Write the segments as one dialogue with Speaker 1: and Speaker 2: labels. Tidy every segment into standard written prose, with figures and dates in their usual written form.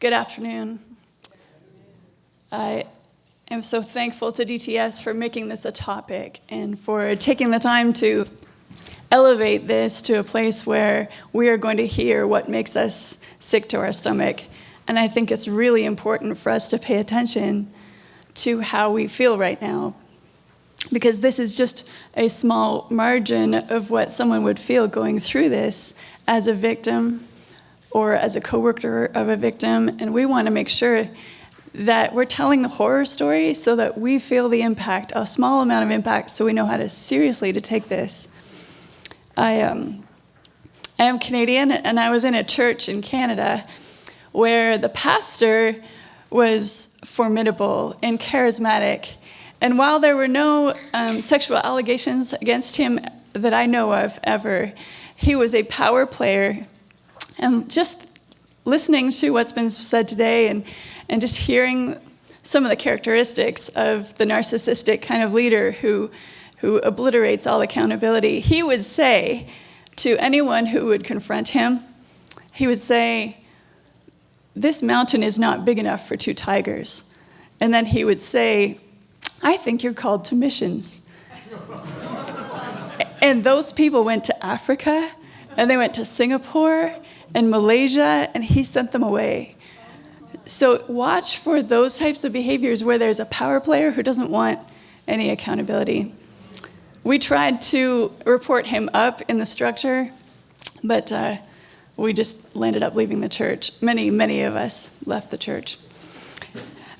Speaker 1: Good afternoon. I am so thankful to DTS for making this a topic and for taking the time to elevate this to a place where we are going to hear what makes us sick to our stomach. And I think it's really important for us to pay attention to how we feel right now, because this is just a small margin of what someone would feel going through this as a victim or as a coworker of a victim. And we want to make sure that we're telling the horror story so that we feel the impact, a small amount of impact, so we know how to seriously to take this. I am Canadian, and I was in a church in Canada where the pastor was formidable and charismatic. And while there were no sexual allegations against him that I know of ever, he was a power player. And just listening to what's been said today and just hearing some of the characteristics of the narcissistic kind of leader who obliterates all accountability, he would say to anyone who would confront him, he would say, "This mountain is not big enough for two tigers." And then he would say, "I think you're called to missions." And those people went to Africa, and they went to Singapore and Malaysia, and he sent them away. So watch for those types of behaviors where there's a power player who doesn't want any accountability. We tried to report him up in the structure, but we just landed up leaving the church. Many of us left the church.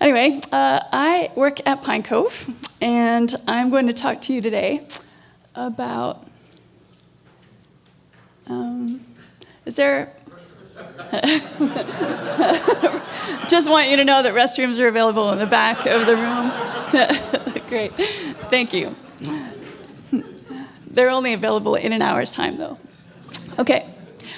Speaker 1: Anyway, I work at Pine Cove, and I'm going to talk to you today about, just want you to know that restrooms are available in the back of the room. Great, thank you. They're only available in an hour's time, though. Okay,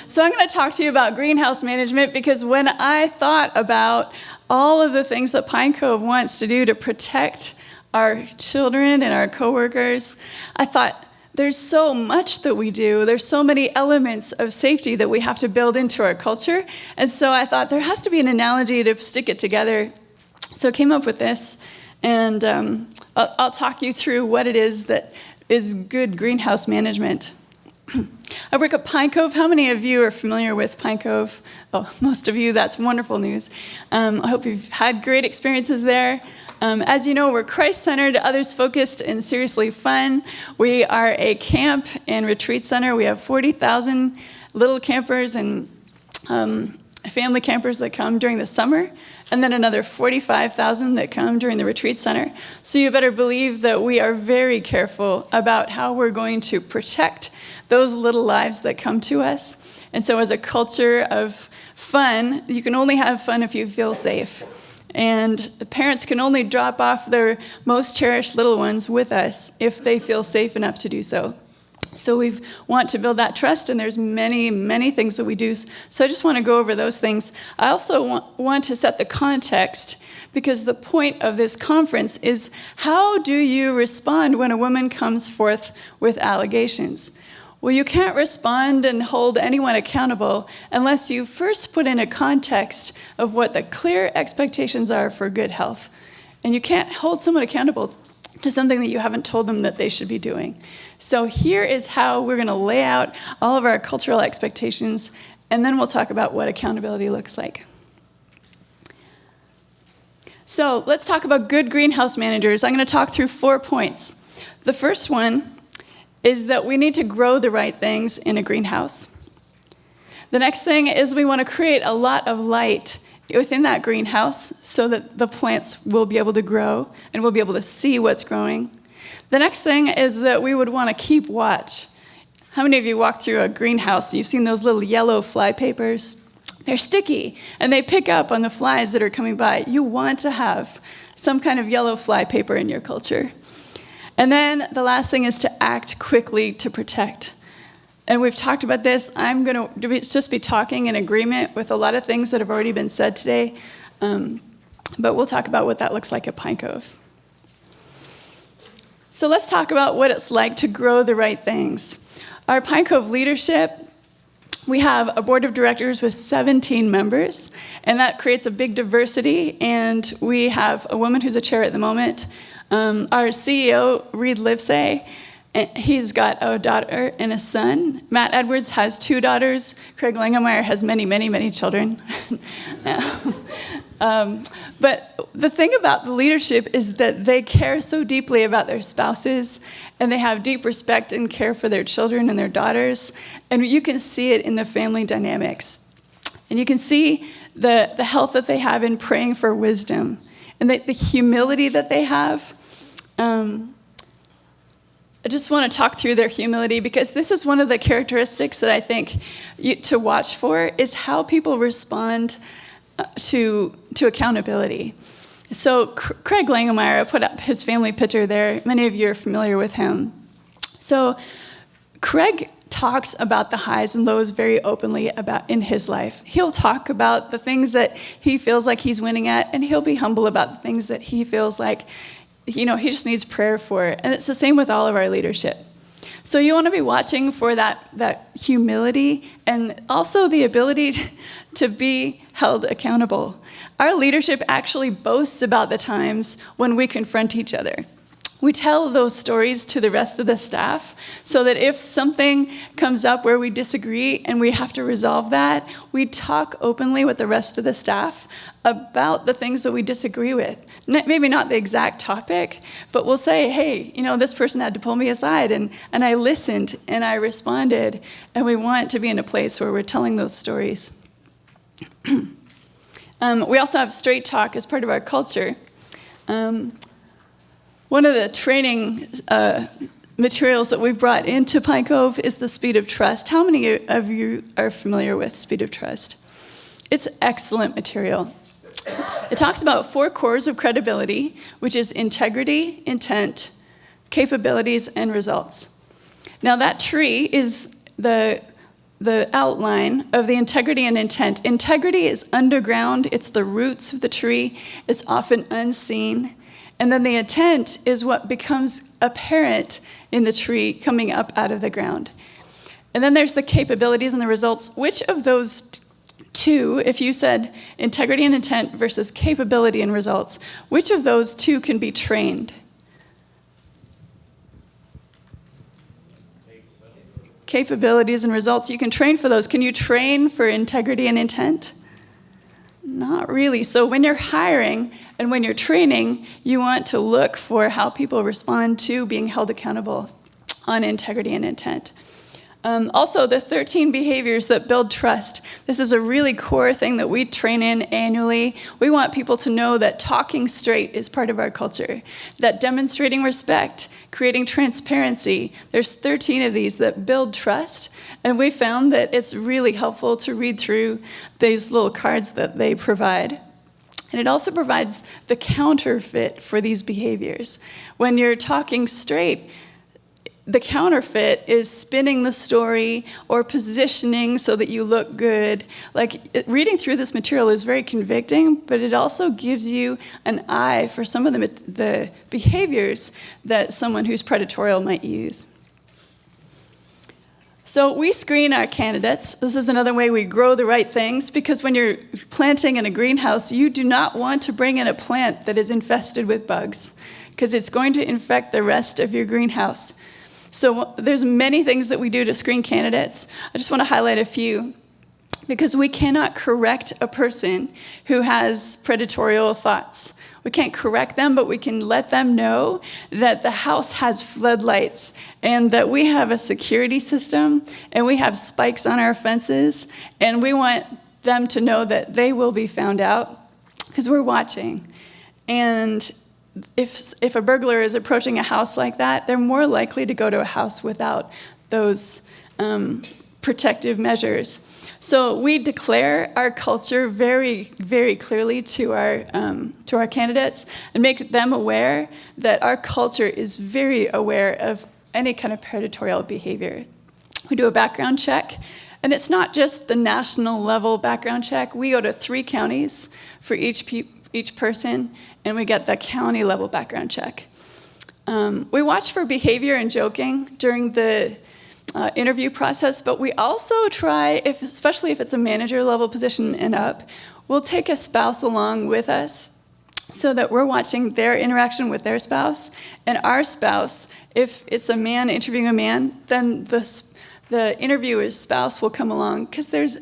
Speaker 1: so I'm going to talk to you about greenhouse management because when I thought about all of the things that Pine Cove wants to do to protect our children and our coworkers, I thought, there's so much that we do. There's so many elements of safety that we have to build into our culture. And so I thought there has to be an analogy to stick it together. So I came up with this, and I'll talk you through what it is that is good greenhouse management. I work at Pine Cove. How many of you are familiar with Pine Cove? Oh, most of you. That's wonderful news. I hope you've had great experiences there. As you know, we're Christ-centered, others-focused, and seriously fun. We are a camp and retreat center. We have 40,000 little campers and family campers that come during the summer, and then another 45,000 that come during the retreat center. So you better believe that we are very careful about how we're going to protect those little lives that come to us. And so as a culture of fun, you can only have fun if you feel safe. And the parents can only drop off their most cherished little ones with us if they feel safe enough to do so. So we want to build that trust, and there's many things that we do. So I just want to go over those things. I also want to set the context, because the point of this conference is, how do you respond when a woman comes forth with allegations? Well, you can't respond and hold anyone accountable unless you first put in a context of what the clear expectations are for good health. And you can't hold someone accountable to something that you haven't told them that they should be doing. So here is how we're going to lay out all of our cultural expectations, and then we'll talk about what accountability looks like. So let's talk about good greenhouse managers. I'm going to talk through 4 points. The first one is that we need to grow the right things in a greenhouse. The next thing is we want to create a lot of light within that greenhouse so that the plants will be able to grow and we'll be able to see what's growing. The next thing is that we would want to keep watch. How many of you walk through a greenhouse? You've seen those little yellow fly papers? They're sticky, and they pick up on the flies that are coming by. You want to have some kind of yellow fly paper in your culture. And then the last thing is to act quickly to protect. And we've talked about this. I'm going to just be talking in agreement with a lot of things that have already been said today, but we'll talk about what that looks like at Pine Cove. So let's talk about what it's like to grow the right things. Our Pine Cove leadership we have a board of directors with 17 members, and that creates a big diversity, and we have a woman who's a chair at the moment. Our CEO, Reed Livesay, he's got a daughter and a son. Matt Edwards has 2 daughters. Craig Langemeyer has many, many, many children. But the thing about the leadership is that they care so deeply about their spouses, and they have deep respect and care for their children and their daughters. And you can see it in the family dynamics. And you can see the health that they have in praying for wisdom, and the humility that they have. I just want to talk through their humility, because this is one of the characteristics that I think to watch for, is how people respond to accountability. So Craig Langemeyer, I put up his family picture there. Many of you are familiar with him. So Craig talks about the highs and lows very openly about in his life. He'll talk about the things that he feels like he's winning at, and he'll be humble about the things that he feels like he just needs prayer for. And it's the same with all of our leadership. So you want to be watching for that humility, and also the ability to be held accountable. Our leadership actually boasts about the times when we confront each other. We tell those stories to the rest of the staff, so that if something comes up where we disagree and we have to resolve that, we talk openly with the rest of the staff about the things that we disagree with. Maybe not the exact topic, but we'll say, hey, this person had to pull me aside, and I listened and I responded, and we want to be in a place where we're telling those stories. We also have straight talk as part of our culture. One of the training materials that we've brought into Pine Cove is the Speed of Trust. How many of you are familiar with Speed of Trust? It's excellent material. It talks about 4 cores of credibility, which is integrity, intent, capabilities, and results. Now that tree is the outline of the integrity and intent. Integrity is underground. It's the roots of the tree. It's often unseen. And then the intent is what becomes apparent in the tree coming up out of the ground. And then there's the capabilities and the results. Which of those 2, if you said integrity and intent versus capability and results, which of those 2 can be trained? Capabilities and results. You can train for those. Can you train for integrity and intent? Not really. So when you're hiring and when you're training, you want to look for how people respond to being held accountable on integrity and intent. Also, the 13 behaviors that build trust. This is a really core thing that we train in annually. We want people to know that talking straight is part of our culture, that demonstrating respect, creating transparency. There's 13 of these that build trust, and we found that it's really helpful to read through these little cards that they provide. And it also provides the counterfeit for these behaviors. When you're talking straight, the counterfeit is spinning the story or positioning so that you look good. Reading through this material is very convicting, but it also gives you an eye for some of the behaviors that someone who's predatorial might use. So we screen our candidates. This is another way we grow the right things, because when you're planting in a greenhouse, you do not want to bring in a plant that is infested with bugs, because it's going to infect the rest of your greenhouse. So there's many things that we do to screen candidates. I just want to highlight a few, because we cannot correct a person who has predatorial thoughts. We can't correct them, but we can let them know that the house has floodlights and that we have a security system and we have spikes on our fences, and we want them to know that they will be found out because we're watching. And if a burglar is approaching a house like that, they're more likely to go to a house without those protective measures. So we declare our culture very, very clearly to our candidates, and make them aware that our culture is very aware of any kind of predatorial behavior. We do a background check, and it's not just the national level background check. We go to 3 counties for each person, and we get the county level background check. We watch for behavior and joking during the interview process, but we also try, especially if it's a manager level position and up, we'll take a spouse along with us so that we're watching their interaction with their spouse, and our spouse, if it's a man interviewing a man, then the interviewer's spouse will come along,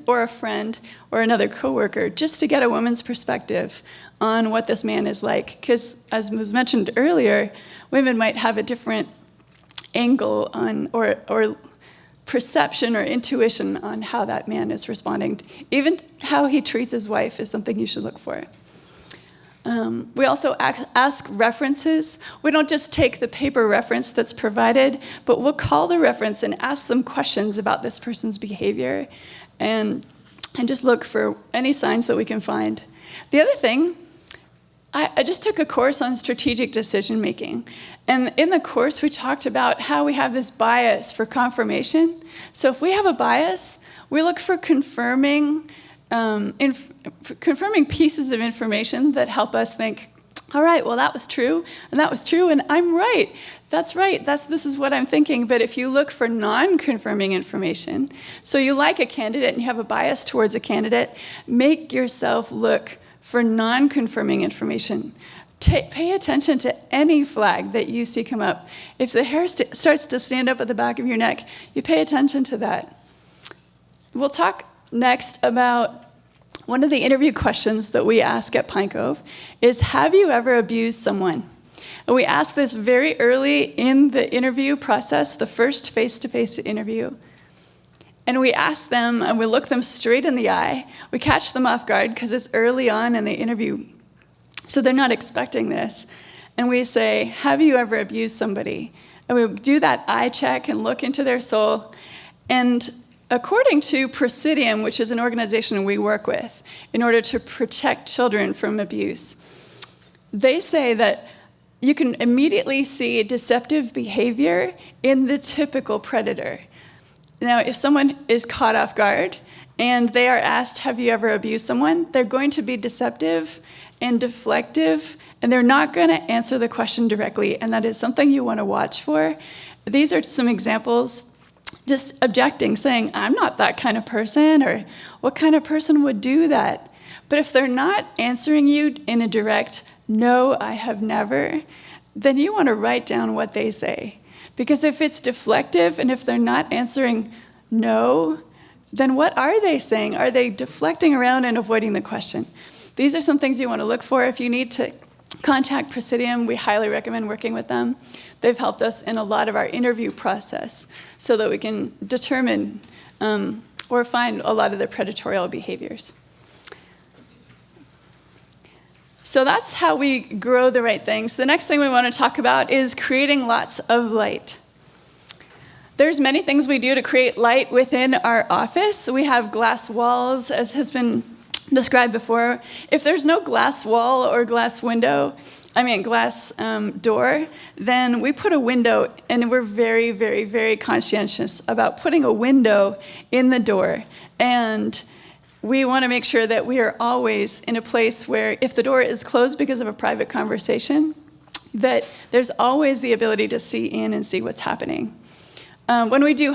Speaker 1: or a friend or another coworker, just to get a woman's perspective on what this man is like. Because as was mentioned earlier, women might have a different angle on, or perception or intuition on how that man is responding. Even how he treats his wife is something you should look for. We also ask references. We don't just take the paper reference that's provided, but we'll call the reference and ask them questions about this person's behavior and just look for any signs that we can find. The other thing, I just took a course on strategic decision making. And in the course, we talked about how we have this bias for confirmation. So if we have a bias, we look for confirming pieces of information that help us think, all right, well, that was true, and I'm right. That's right, this is what I'm thinking. But if you look for non-confirming information, so you like a candidate and you have a bias towards a candidate, make yourself look for non-confirming information. Pay attention to any flag that you see come up. If the hair starts to stand up at the back of your neck, you pay attention to that. We'll talk next about one of the interview questions that we ask at Pine Cove is, have you ever abused someone? And we ask this very early in the interview process, the first face-to-face interview. And we ask them, and we look them straight in the eye. We catch them off guard because it's early on in the interview, so they're not expecting this. And we say, have you ever abused somebody? And we do that eye check and look into their soul. And according to Presidium, which is an organization we work with in order to protect children from abuse, they say that you can immediately see deceptive behavior in the typical predator. Now, if someone is caught off guard and they are asked, have you ever abused someone? They're going to be deceptive and deflective, and they're not going to answer the question directly, and that is something you want to watch for. These are some examples. Just objecting, saying, I'm not that kind of person, or what kind of person would do that? But if they're not answering you in a direct, no, I have never, then you want to write down what they say. Because if it's deflective, and if they're not answering no, then what are they saying? Are they deflecting around and avoiding the question? These are some things you want to look for. If you need to contact Presidium, we highly recommend working with them. They've helped us in a lot of our interview process so that we can determine or find a lot of their predatorial behaviors. So that's how we grow the right things. The next thing we want to talk about is creating lots of light. There's many things we do to create light within our office. We have glass walls, as has been described before. If there's no glass wall or glass door, then we put a window, and we're very, very, very conscientious about putting a window in the door. And we want to make sure that we are always in a place where if the door is closed because of a private conversation, that there's always the ability to see in and see what's happening. When we do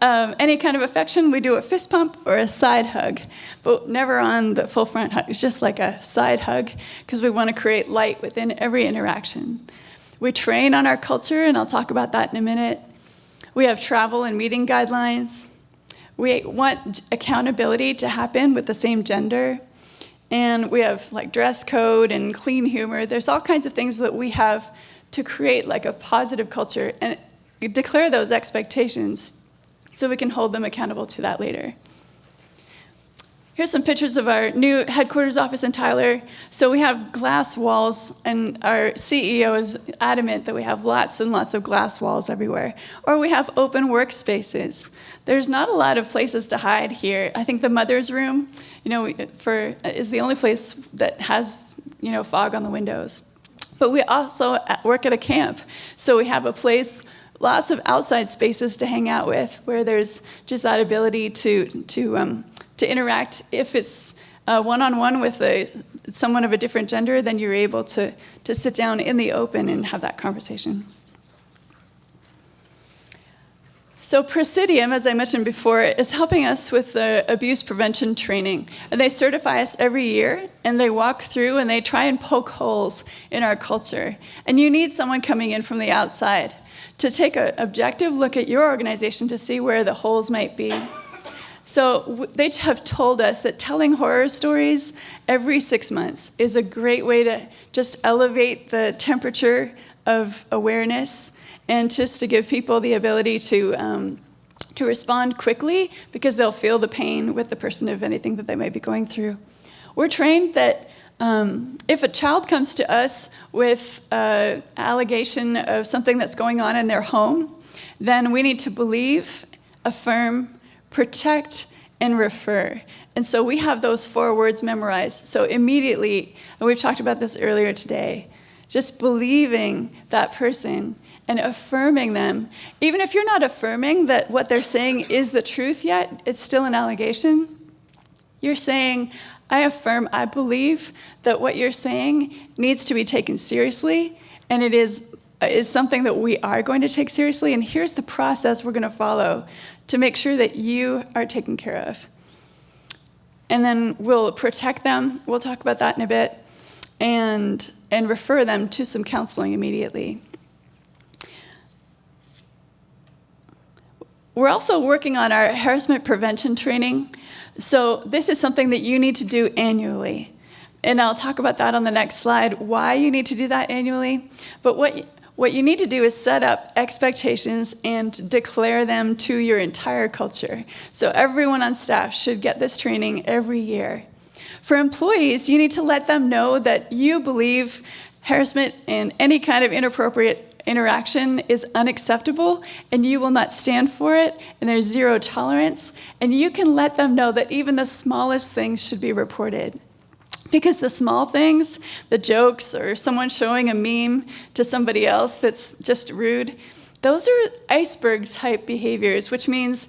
Speaker 1: any kind of affection, we do a fist pump or a side hug, but never on the full front hug. It's just like a side hug because we want to create light within every interaction. We train on our culture, and I'll talk about that in a minute. We have travel and meeting guidelines. We want accountability to happen with the same gender. And we have like dress code and clean humor. There's all kinds of things that we have to create like a positive culture and declare those expectations so we can hold them accountable to that later. Here's some pictures of our new headquarters office in Tyler. So we have glass walls, and our CEO is adamant that we have lots and lots of glass walls everywhere. Or we have open workspaces. There's not a lot of places to hide here. I think the mother's room, is the only place that has, fog on the windows. But we also work at a camp, so we have a place, lots of outside spaces to hang out with, where there's just that ability to interact. If it's one-on-one with someone of a different gender, then you're able to sit down in the open and have that conversation. So So Presidium, as I mentioned before, is helping us with the abuse prevention training. And they certify us every year, and they walk through and they try and poke holes in our culture. And you need someone coming in from the outside to take an objective look at your organization to see where the holes might be. So they have told us that telling horror stories every 6 months is a great way to just elevate the temperature of awareness and just to give people the ability to respond quickly because they'll feel the pain with the person of anything that they might be going through. We're trained that if a child comes to us with an allegation of something that's going on in their home, then we need to believe, affirm, protect, and refer. And so we have those 4 words memorized. So immediately, and we've talked about this earlier today, just believing that person and affirming them. Even if you're not affirming that what they're saying is the truth yet, it's still an allegation. You're saying, I affirm, I believe that what you're saying needs to be taken seriously, and it is something that we are going to take seriously, and here's the process we're going to follow to make sure that you are taken care of. And then we'll protect them, we'll talk about that in a bit, and refer them to some counseling immediately. We're also working on our harassment prevention training. So this is something that you need to do annually. And I'll talk about that on the next slide, why you need to do that annually. But what you need to do is set up expectations and declare them to your entire culture. So everyone on staff should get this training every year. For employees, you need to let them know that you believe harassment and any kind of inappropriate interaction is unacceptable, and you will not stand for it, and there's zero tolerance, and you can let them know that even the smallest things should be reported. Because the small things, the jokes, or someone showing a meme to somebody else that's just rude, those are iceberg-type behaviors, which means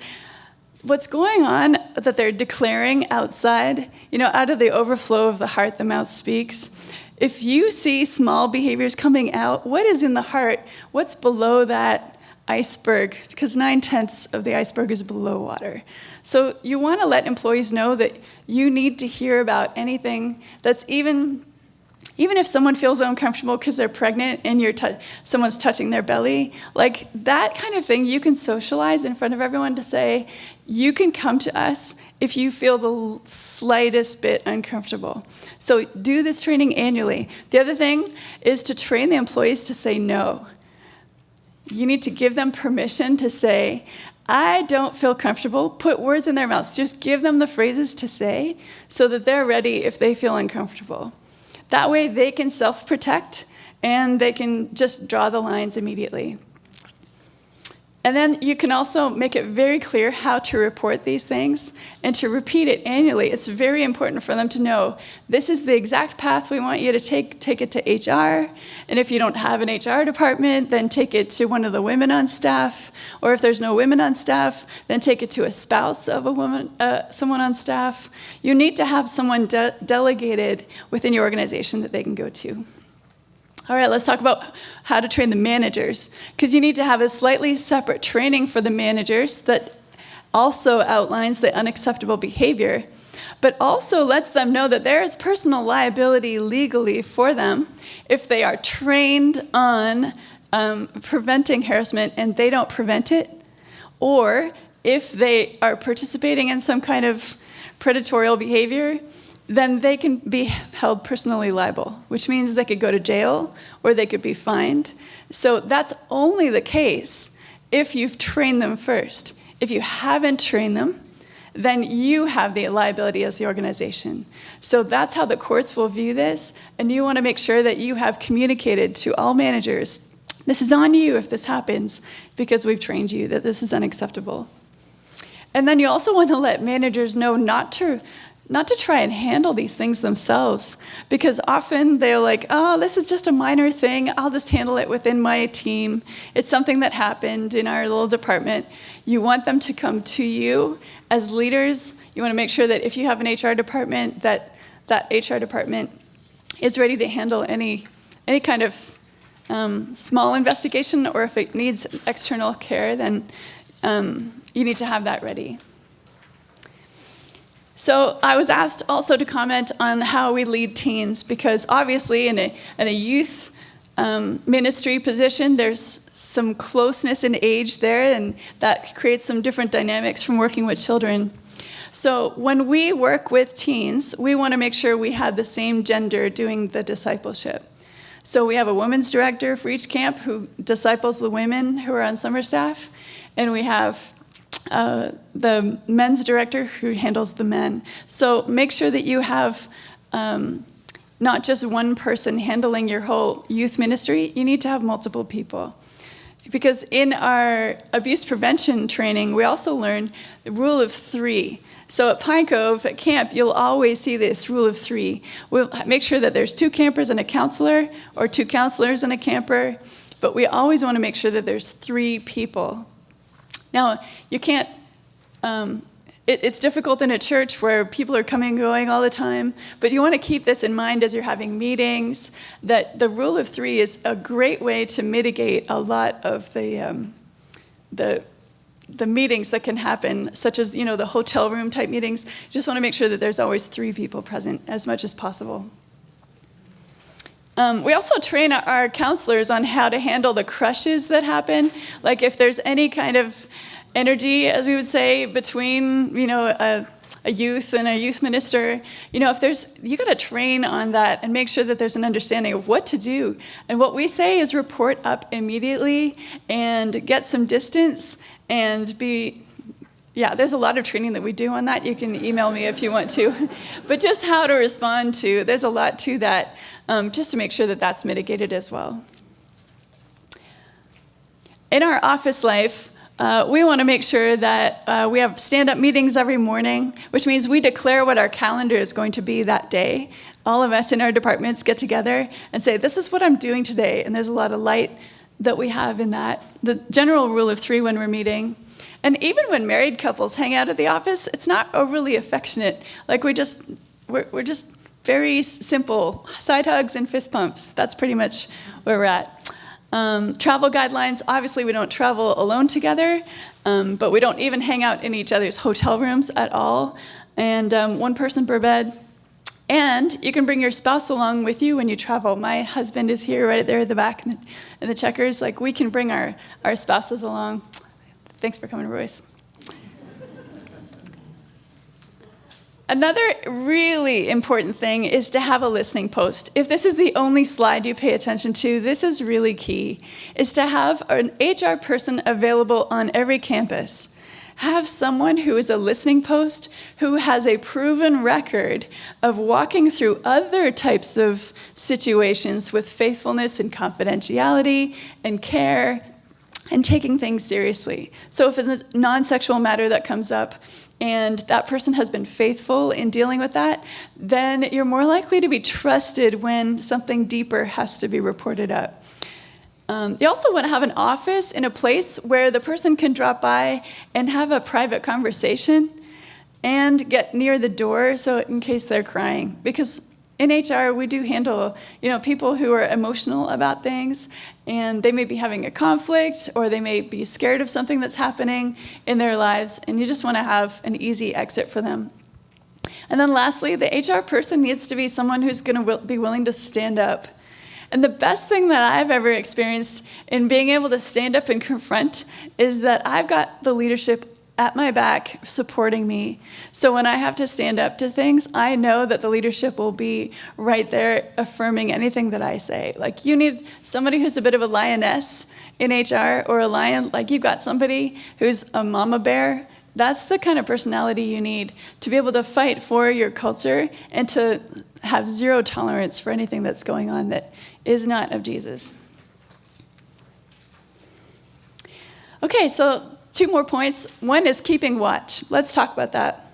Speaker 1: what's going on that they're declaring outside, out of the overflow of the heart, the mouth speaks. If you see small behaviors coming out, what is in the heart? What's below that iceberg? Because 9/10 of the iceberg is below water. So you want to let employees know that you need to hear about anything that's even if someone feels uncomfortable because they're pregnant and someone's touching their belly, like that kind of thing, you can socialize in front of everyone to say, you can come to us if you feel the slightest bit uncomfortable. So do this training annually. The other thing is to train the employees to say no. You need to give them permission to say, I don't feel comfortable. Put words in their mouths. Just give them the phrases to say so that they're ready if they feel uncomfortable. That way they can self-protect and they can just draw the lines immediately. And then you can also make it very clear how to report these things and to repeat it annually. It's very important for them to know, this is the exact path we want you to take. Take it to HR. And if you don't have an HR department, then take it to one of the women on staff. Or if there's no women on staff, then take it to a spouse of a woman, someone on staff. You need to have someone delegated within your organization that they can go to. All right, let's talk about how to train the managers, because you need to have a slightly separate training for the managers that also outlines the unacceptable behavior, but also lets them know that there is personal liability legally for them if they are trained on preventing harassment and they don't prevent it, or if they are participating in some kind of predatorial behavior, then they can be held personally liable, which means they could go to jail or they could be fined. So that's only the case if you've trained them first. If you haven't trained them, then you have the liability as the organization. So that's how the courts will view this, and you want to make sure that you have communicated to all managers, this is on you if this happens, because we've trained you that this is unacceptable. And then you also want to let managers know not to try and handle these things themselves, because often they're like, oh, this is just a minor thing. I'll just handle it within my team. It's something that happened in our little department. You want them to come to you as leaders. You want to make sure that if you have an HR department, that HR department is ready to handle any kind of small investigation, or if it needs external care, then you need to have that ready. So I was asked also to comment on how we lead teens, because obviously in a youth ministry position, there's some closeness in age there, and that creates some different dynamics from working with children. So when we work with teens, we want to make sure we have the same gender doing the discipleship. So we have a women's director for each camp who disciples the women who are on summer staff, and we have the men's director who handles the men. So make sure that you have not just one person handling your whole youth ministry. You need to have multiple people. Because in our abuse prevention training, we also learn the rule of 3. So at Pine Cove, at camp, you'll always see this rule of 3. We'll make sure that there's 2 campers and a counselor, or 2 counselors and a camper, but we always want to make sure that there's 3 people. Now, you can't, it's difficult in a church where people are coming and going all the time, but you want to keep this in mind as you're having meetings, that the rule of 3 is a great way to mitigate a lot of the meetings that can happen, such as, the hotel room type meetings. You just want to make sure that there's always 3 people present as much as possible. We also train our counselors on how to handle the crushes that happen. Like if there's any kind of energy, as we would say, between, a youth and a youth minister, if there's, you got to train on that and make sure that there's an understanding of what to do. And what we say is report up immediately and get some distance and there's a lot of training that we do on that. You can email me if you want to. But just how to respond to, there's a lot to that, just to make sure that that's mitigated as well. In our office life, we want to make sure that we have stand-up meetings every morning, which means we declare what our calendar is going to be that day. All of us in our departments get together and say, this is what I'm doing today. And there's a lot of light that we have in that. The general rule of 3 when we're meeting. And even when married couples hang out at the office, it's not overly affectionate. Like we're just very simple. Side hugs and fist pumps. That's pretty much where we're at. Travel guidelines, obviously we don't travel alone together, but we don't even hang out in each other's hotel rooms at all. And 1 person per bed. And you can bring your spouse along with you when you travel. My husband is here right there at the back in the checkers. Like we can bring our spouses along. Thanks for coming, Royce. Another really important thing is to have a listening post. If this is the only slide you pay attention to, this is really key, is to have an HR person available on every campus. Have someone who is a listening post, who has a proven record of walking through other types of situations with faithfulness and confidentiality and care and taking things seriously. So if it's a non-sexual matter that comes up and that person has been faithful in dealing with that, then you're more likely to be trusted when something deeper has to be reported up. You also want to have an office in a place where the person can drop by and have a private conversation and get near the door so in case they're crying. Because in HR, we do handle, people who are emotional about things, and they may be having a conflict, or they may be scared of something that's happening in their lives, and you just want to have an easy exit for them. And then lastly, the HR person needs to be someone who's going to be willing to stand up. And the best thing that I've ever experienced in being able to stand up and confront is that I've got the leadership at my back supporting me. So when I have to stand up to things, I know that the leadership will be right there affirming anything that I say. Like you need somebody who's a bit of a lioness in HR, or a lion, like you've got somebody who's a mama bear. That's the kind of personality you need to be able to fight for your culture and to have zero tolerance for anything that's going on that is not of Jesus. Okay, so 2 more points. One is keeping watch. Let's talk about that.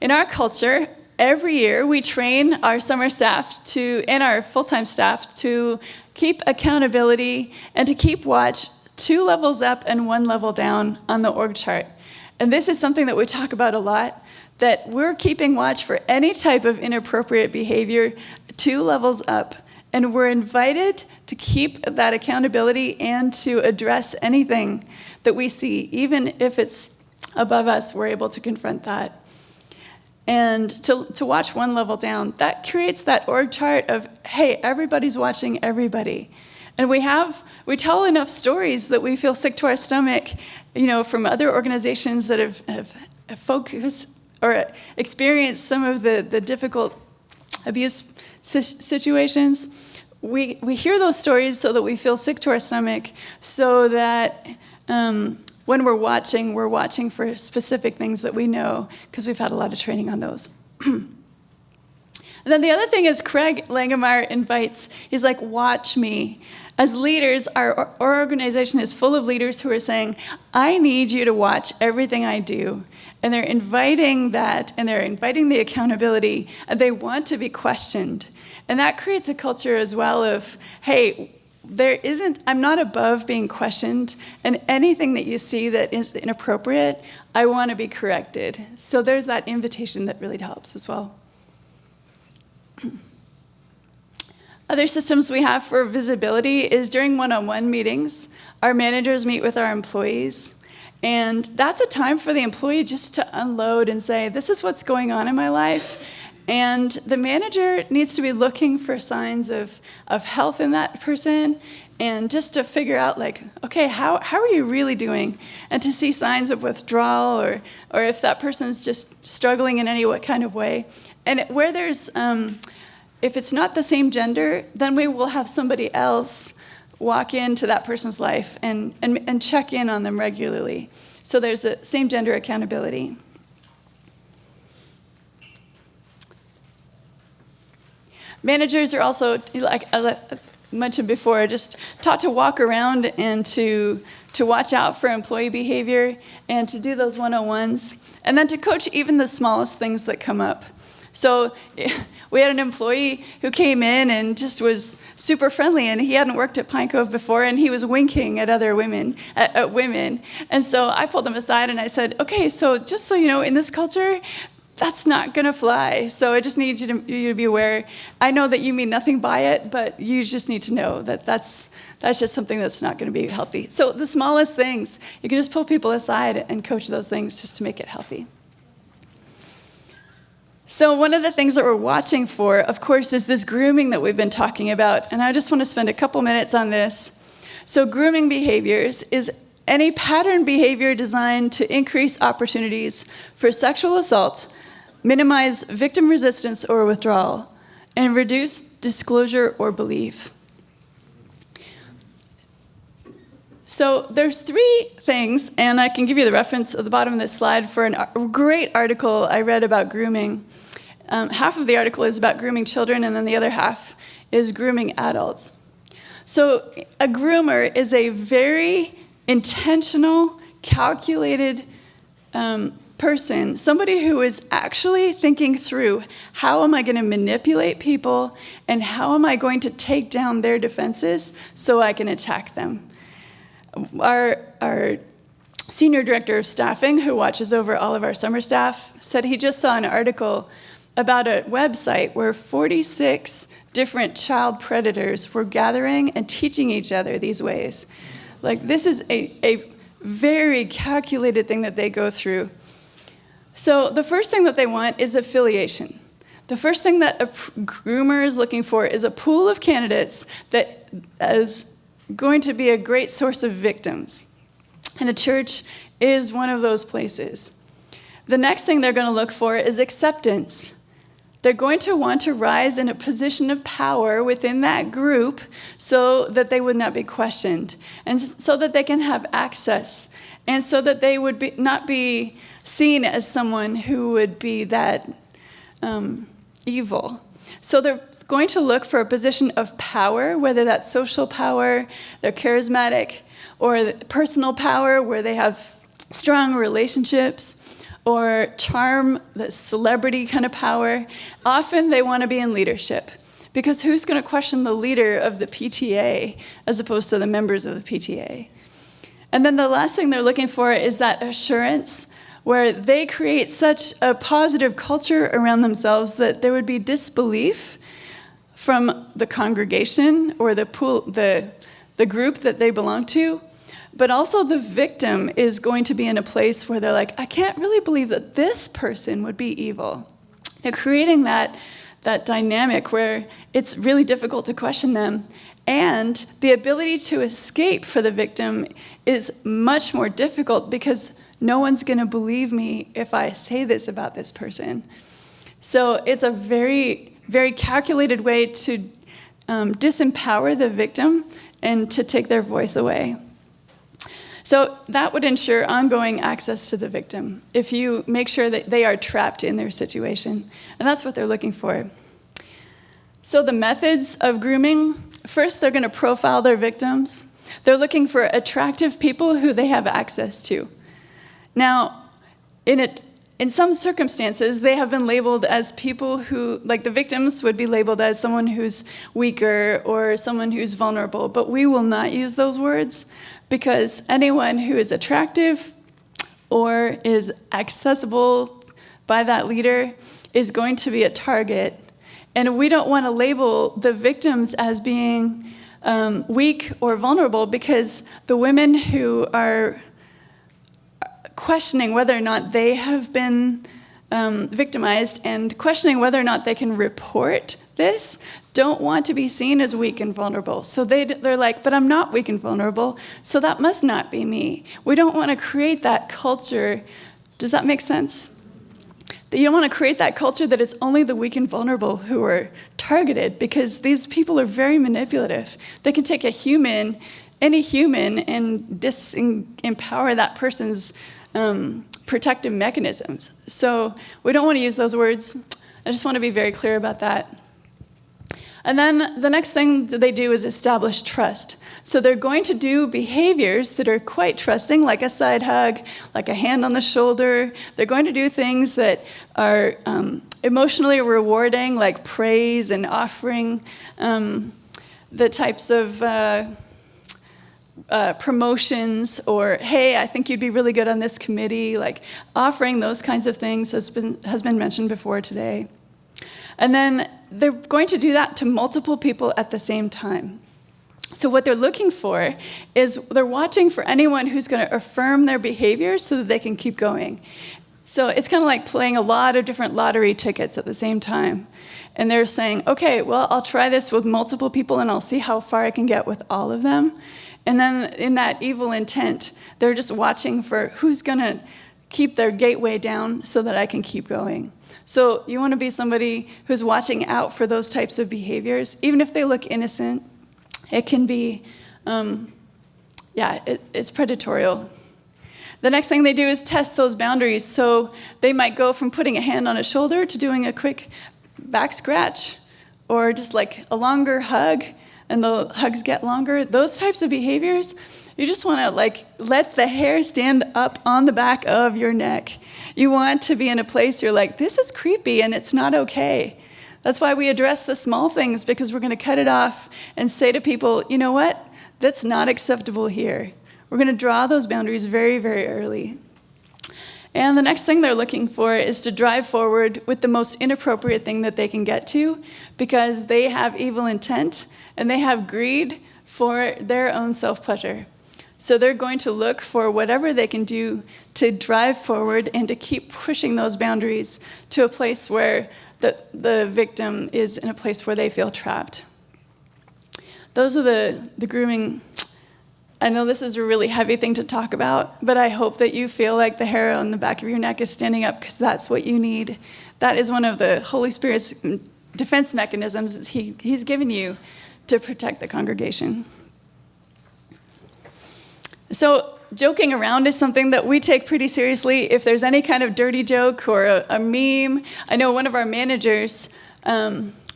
Speaker 1: In our culture, every year we train our summer staff and our full-time staff to keep accountability and to keep watch 2 levels up and 1 level down on the org chart. And this is something that we talk about a lot, that we're keeping watch for any type of inappropriate behavior 2 levels up. And we're invited to keep that accountability and to address anything that we see, even if it's above us, we're able to confront that. And to watch one level down, that creates that org chart of, hey, everybody's watching everybody. And we tell enough stories that we feel sick to our stomach, from other organizations that have focused or experienced some of the difficult abuse situations. We hear those stories so that we feel sick to our stomach, so that when we're watching for specific things that we know, because we've had a lot of training on those. And then the other thing is Craig Langemeyer invites, he's like, watch me. As leaders, our organization is full of leaders who are saying, I need you to watch everything I do. And they're inviting that, and they're inviting the accountability, and they want to be questioned. And that creates a culture as well of, hey, I'm not above being questioned, and anything that you see that is inappropriate, I want to be corrected. So there's that invitation that really helps as well. Other systems we have for visibility is during one-on-one meetings, our managers meet with our employees, and that's a time for the employee just to unload and say, this is what's going on in my life. And the manager needs to be looking for signs of health in that person, and just to figure out, like, okay, how are you really doing? And to see signs of withdrawal, or if that person's just struggling in any kind of way. And where there's, if it's not the same gender, then we will have somebody else walk into that person's life and check in on them regularly. So there's the same gender accountability. Managers are also, like I mentioned before, just taught to walk around and to watch out for employee behavior and to do those one-on-ones, and then to coach even the smallest things that come up. So we had an employee who came in and just was super friendly, and he hadn't worked at Pine Cove before, and he was winking at other women, at women. And so I pulled him aside and I said, okay, so just so you know, in this culture, that's not gonna fly. So I just need you to be aware. I know that you mean nothing by it, but you just need to know that that's just something that's not gonna be healthy. So the smallest things, you can just pull people aside and coach those things just to make it healthy. So one of the things that we're watching for, of course, is this grooming that we've been talking about. And I just want to spend a couple minutes on this. So grooming behaviors is any pattern behavior designed to increase opportunities for sexual assault, minimize victim resistance or withdrawal, and reduce disclosure or belief. So there's 3 things, and I can give you the reference at the bottom of this slide for a great article I read about grooming. Half of the article is about grooming children, and then the other half is grooming adults. So a groomer is a very intentional, calculated person, somebody who is actually thinking through, how am I going to manipulate people, and how am I going to take down their defenses so I can attack them? Our senior director of staffing, who watches over all of our summer staff, said he just saw an article about a website where 46 different child predators were gathering and teaching each other these ways. Like, this is a very calculated thing that they go through. So the first thing that they want is affiliation. The first thing that a groomer is looking for is a pool of candidates that is going to be a great source of victims. And a church is one of those places. The next thing they're going to look for is acceptance. They're going to want to rise in a position of power within that group so that they would not be questioned, and so that they can have access, and so that they would not be seen as someone who would be that evil. So they're going to look for a position of power, whether that's social power, they're charismatic, or personal power, where they have strong relationships, or charm, the celebrity kind of power. Often they want to be in leadership, because who's going to question the leader of the PTA as opposed to the members of the PTA? And then the last thing they're looking for is that assurance, where they create such a positive culture around themselves that there would be disbelief from the congregation or the pool, the group that they belong to, But also the victim is going to be in a place where they're like, I can't really believe that this person would be evil. They're creating that dynamic where it's really difficult to question them. And the ability to escape for the victim is much more difficult because no one's going to believe me if I say this about this person. So it's a very, very calculated way to disempower the victim and to take their voice away. So that would ensure ongoing access to the victim if you make sure that they are trapped in their situation. And that's what they're looking for. So the methods of grooming, first they're going to profile their victims. They're looking for attractive people who they have access to. Now, in some circumstances, they have been labeled as people who, like the victims would be labeled as someone who's weaker or someone who's vulnerable, but we will not use those words because anyone who is attractive or is accessible by that leader is going to be a target. And we don't want to label the victims as being weak or vulnerable because the women who are questioning whether or not they have been victimized and questioning whether or not they can report this don't want to be seen as weak and vulnerable. So they're like, but I'm not weak and vulnerable, so that must not be me. We don't want to create that culture. Does that make sense? You don't want to create that culture that it's only the weak and vulnerable who are targeted because these people are very manipulative. They can take any human, and disempower that person's protective mechanisms. So we don't want to use those words. I just want to be very clear about that. And then the next thing that they do is establish trust. So they're going to do behaviors that are quite trusting, like a side hug, like a hand on the shoulder. They're going to do things that are emotionally rewarding, like praise and offering the types of promotions, or, hey, I think you'd be really good on this committee, like offering those kinds of things has been mentioned before today. And then they're going to do that to multiple people at the same time. So what they're looking for is they're watching for anyone who's going to affirm their behavior so that they can keep going. So it's kind of like playing a lot of different lottery tickets at the same time. And they're saying, okay, well, I'll try this with multiple people and I'll see how far I can get with all of them. And then in that evil intent, they're just watching for who's going to keep their gateway down so that I can keep going. So you want to be somebody who's watching out for those types of behaviors. Even if they look innocent, it can be, it's predatorial. The next thing they do is test those boundaries. So they might go from putting a hand on a shoulder to doing a quick back scratch, or just like a longer hug, and the hugs get longer. Those types of behaviors, you just want to let the hair stand up on the back of your neck. You want to be in a place you're like, this is creepy and it's not okay. That's why we address the small things, because we're going to cut it off and say to people, you know what? That's not acceptable here. We're going to draw those boundaries very, very early. And the next thing they're looking for is to drive forward with the most inappropriate thing that they can get to, because they have evil intent and they have greed for their own self-pleasure. So they're going to look for whatever they can do to drive forward and to keep pushing those boundaries to a place where the victim is in a place where they feel trapped. Those are the grooming. I know this is a really heavy thing to talk about, but I hope that you feel like the hair on the back of your neck is standing up, because that's what you need. That is one of the Holy Spirit's defense mechanisms that He's given you to protect the congregation. So joking around is something that we take pretty seriously. If there's any kind of dirty joke or a meme, I know one of our managers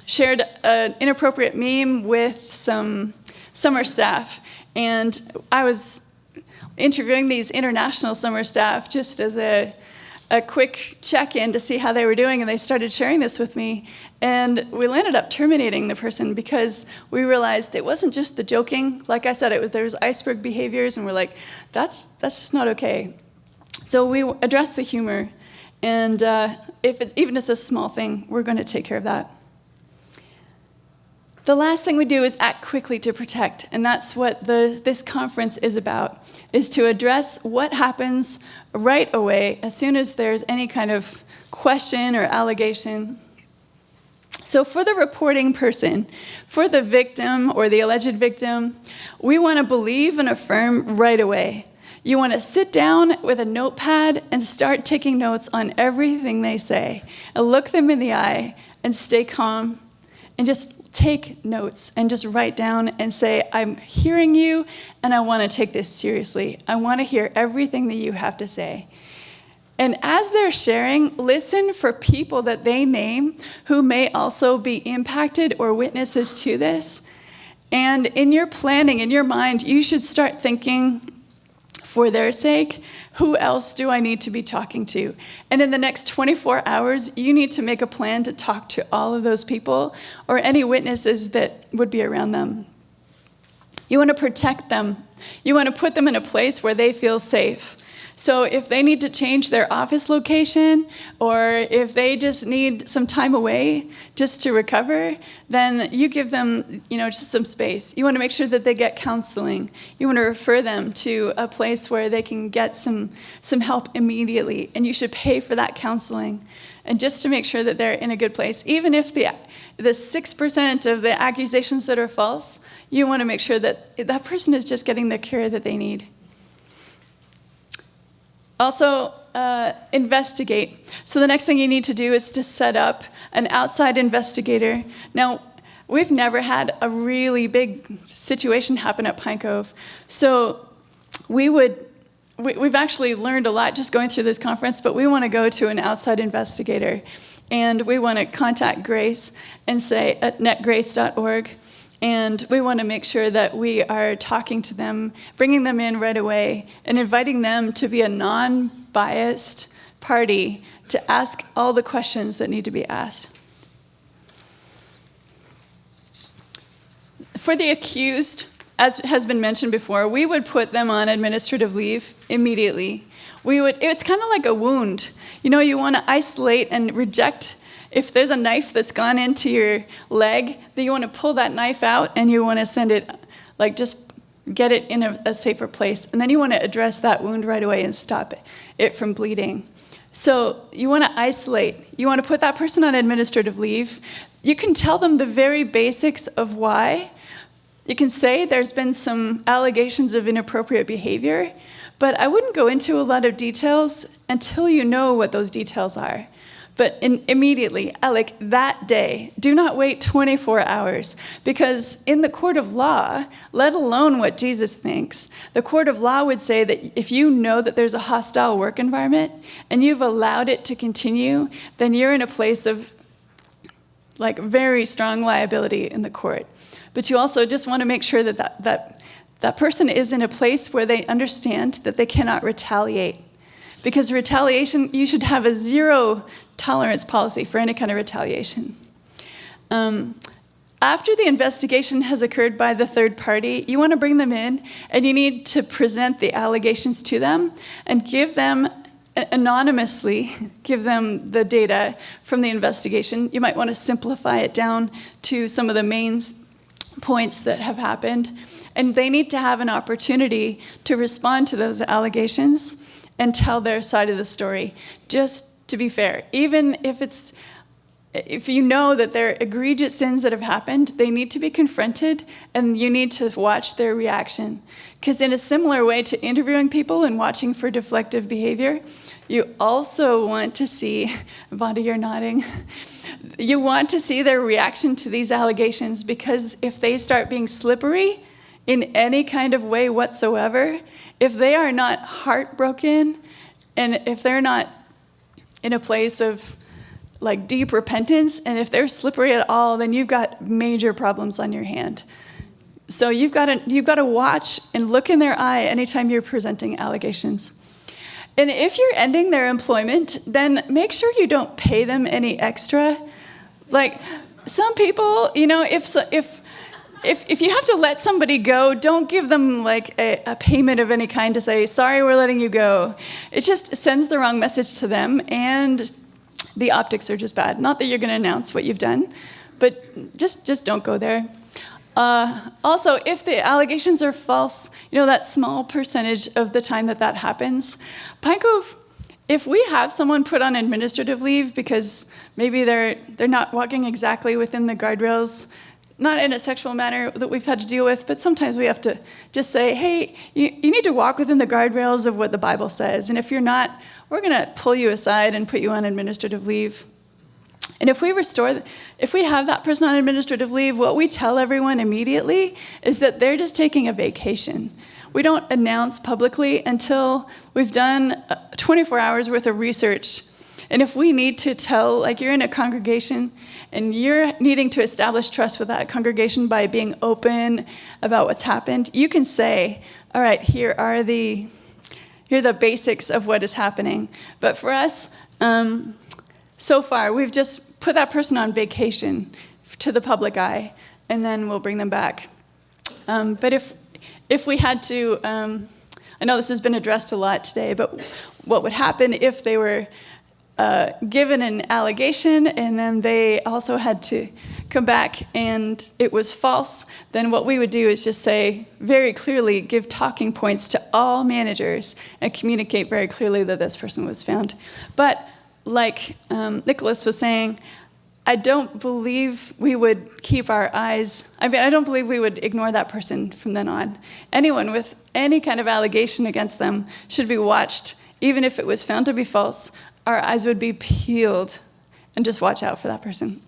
Speaker 1: shared an inappropriate meme with some summer staff. And I was interviewing these international summer staff just as a quick check-in to see how they were doing, and they started sharing this with me. And we ended up terminating the person because we realized it wasn't just the joking. Like I said, there was iceberg behaviors, and we're like, that's just not okay. So we addressed the humor, and if it's even as a small thing, we're going to take care of that. The last thing we do is act quickly to protect, and that's what this conference is about, is to address what happens right away as soon as there's any kind of question or allegation. So for the reporting person, for the victim or the alleged victim, we want to believe and affirm right away. You want to sit down with a notepad and start taking notes on everything they say, and look them in the eye and stay calm and just take notes and just write down and say, I'm hearing you and I want to take this seriously. I want to hear everything that you have to say. And as they're sharing, listen for people that they name who may also be impacted or witnesses to this. And in your planning, in your mind, you should start thinking, for their sake, who else do I need to be talking to? And in the next 24 hours, you need to make a plan to talk to all of those people or any witnesses that would be around them. You want to protect them. You want to put them in a place where they feel safe. So if they need to change their office location, or if they just need some time away just to recover, then you give them, just some space. You want to make sure that they get counseling. You want to refer them to a place where they can get some help immediately, and you should pay for that counseling. And just to make sure that they're in a good place, even if the 6% of the accusations that are false, you want to make sure that that person is just getting the care that they need. Also, investigate. So the next thing you need to do is to set up an outside investigator. Now, we've never had a really big situation happen at Pine Cove. So we've actually learned a lot just going through this conference, but we want to go to an outside investigator. And we want to contact Grace and say at netgrace.org. And we want to make sure that we are talking to them, bringing them in right away, and inviting them to be a non-biased party to ask all the questions that need to be asked. For the accused, as has been mentioned before, we would put them on administrative leave immediately. It's kind of like a wound. You want to isolate and reject. If there's a knife that's gone into your leg, then you want to pull that knife out and you want to send it, just get it in a safer place. And then you want to address that wound right away and stop it from bleeding. So you want to isolate. You want to put that person on administrative leave. You can tell them the very basics of why. You can say there's been some allegations of inappropriate behavior, but I wouldn't go into a lot of details until you know what those details are. But immediately, like that day, do not wait 24 hours, because in the court of law, let alone what Jesus thinks, the court of law would say that if you know that there's a hostile work environment and you've allowed it to continue, then you're in a place of very strong liability in the court. But you also just want to make sure that person is in a place where they understand that they cannot retaliate. Because retaliation, you should have a zero tolerance policy for any kind of retaliation. After the investigation has occurred by the third party, you want to bring them in and you need to present the allegations to them and give them anonymously, give them the data from the investigation. You might want to simplify it down to some of the main points that have happened. And they need to have an opportunity to respond to those allegations and tell their side of the story, just to be fair. Even if you know that there are egregious sins that have happened, they need to be confronted, and you need to watch their reaction. Because in a similar way to interviewing people and watching for deflective behavior, you also want to see, Vonda, you're nodding, you want to see their reaction to these allegations, because if they start being slippery in any kind of way whatsoever, if they are not heartbroken, and if they're not in a place of deep repentance, and if they're slippery at all, then you've got major problems on your hand. So you've got to watch and look in their eye anytime you're presenting allegations. And if you're ending their employment, then make sure you don't pay them any extra. Some people, if you have to let somebody go, don't give them a payment of any kind to say, sorry, we're letting you go. It just sends the wrong message to them, and the optics are just bad. Not that you're going to announce what you've done, But just don't go there. Also, if the allegations are false, that small percentage of the time that happens, Pine Cove, if we have someone put on administrative leave because maybe they're not walking exactly within the guardrails, not in a sexual manner that we've had to deal with, but sometimes we have to just say, hey, you need to walk within the guardrails of what the Bible says. And if you're not, we're going to pull you aside and put you on administrative leave. And if we have that person on administrative leave, what we tell everyone immediately is that they're just taking a vacation. We don't announce publicly until we've done 24 hours worth of research. And if we need to tell, like you're in a congregation and you're needing to establish trust with that congregation by being open about what's happened, you can say, all right, here are the basics of what is happening. But for us, so far, we've just put that person on vacation to the public eye, and then we'll bring them back. But if we had to, I know this has been addressed a lot today, but what would happen if they were given an allegation and then they also had to come back and it was false, then what we would do is just say very clearly, give talking points to all managers and communicate very clearly that this person was found. But like Nicholas was saying, I don't believe we would keep our eyes, I don't believe we would ignore that person from then on. Anyone with any kind of allegation against them should be watched, even if it was found to be false. Our eyes would be peeled and just watch out for that person.